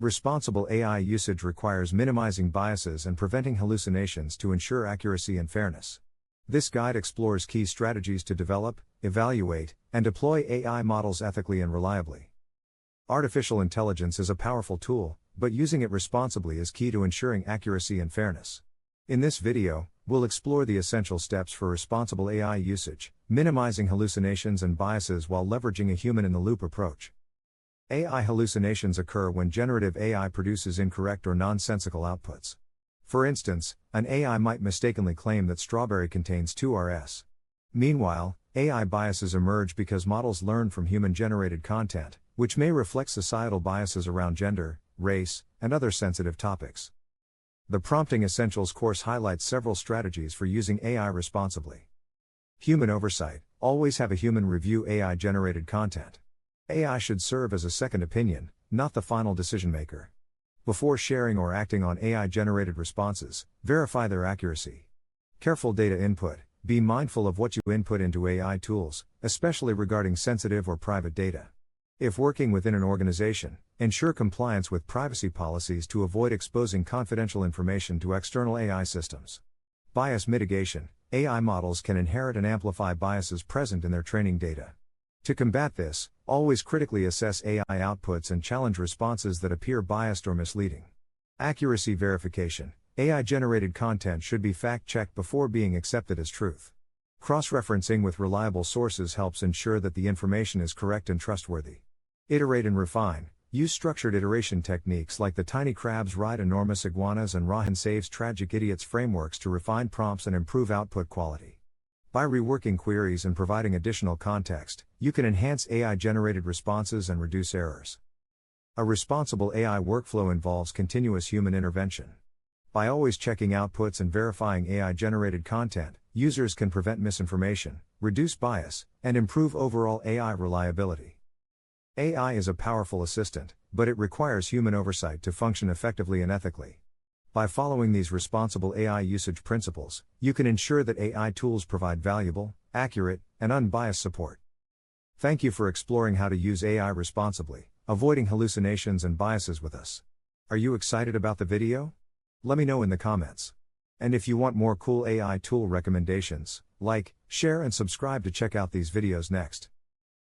Responsible AI usage requires minimizing biases and preventing hallucinations to ensure accuracy and fairness. This guide explores key strategies to develop, evaluate, and deploy AI models ethically and reliably. Artificial intelligence is a powerful tool, but using it responsibly is key to ensuring accuracy and fairness. In this video, we'll explore the essential steps for responsible AI usage, minimizing hallucinations and biases while leveraging a human-in-the-loop approach. AI hallucinations occur when generative AI produces incorrect or nonsensical outputs. For instance, an AI might mistakenly claim that strawberry contains 2Rs. Meanwhile, AI biases emerge because models learn from human-generated content, which may reflect societal biases around gender, race, and other sensitive topics. The Prompting Essentials course highlights several strategies for using AI responsibly. Human oversight: always have a human review AI-generated content. AI should serve as a second opinion, not the final decision maker. Before sharing or acting on AI-generated responses, verify their accuracy. Careful data input: be mindful of what you input into AI tools, especially regarding sensitive or private data. If working within an organization, ensure compliance with privacy policies to avoid exposing confidential information to external AI systems. Bias mitigation: AI models can inherit and amplify biases present in their training data. To combat this, always critically assess AI outputs and challenge responses that appear biased or misleading. Accuracy verification: AI-generated content should be fact-checked before being accepted as truth. Cross-referencing with reliable sources helps ensure that the information is correct and trustworthy. Iterate and refine: use structured iteration techniques like the Tiny Crabs Ride Enormous Iguanas and Rahan Saves Tragic Idiots frameworks to refine prompts and improve output quality. By reworking queries and providing additional context, you can enhance AI-generated responses and reduce errors. A responsible AI workflow involves continuous human intervention. By always checking outputs and verifying AI-generated content, users can prevent misinformation, reduce bias, and improve overall AI reliability. AI is a powerful assistant, but it requires human oversight to function effectively and ethically. By following these responsible AI usage principles, you can ensure that AI tools provide valuable, accurate, and unbiased support. Thank you for exploring how to use AI responsibly, avoiding hallucinations and biases with us. Are you excited about the video? Let me know in the comments. And if you want more cool AI tool recommendations, like, share and subscribe to check out these videos next.